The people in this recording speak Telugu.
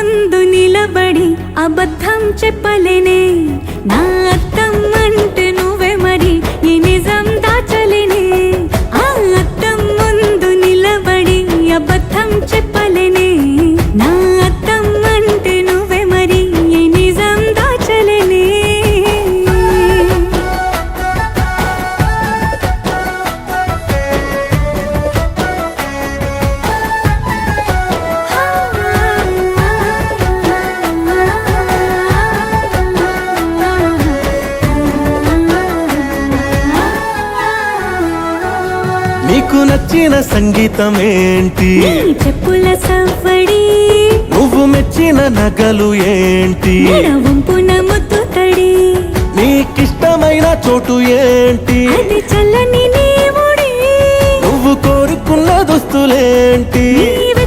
ముందు నిలబడి అబద్ధం చెప్పలేనే నా అద్దం అంటే నువ్వే మరి ఈ నిజం దాచలేనే ఆ అద్దం ముందు నిలబడి అబద్ధం చెప్పలేనే నా అద్దం అంటే నువ్వే మరి ఈ నిజం దాచలేనే నీకు నచ్చిన సంగీతం ఏంటి నీ చెప్పుల సవ్వడి నువ్వు మెచ్చిన నగలు ఏంటి వంపున ముద్దు తడి నీకిష్టమైన చోటు ఏంటి అది చల్లని నీ ముడి నువ్వు కోరుకున్న దుస్తులేంటి నీవే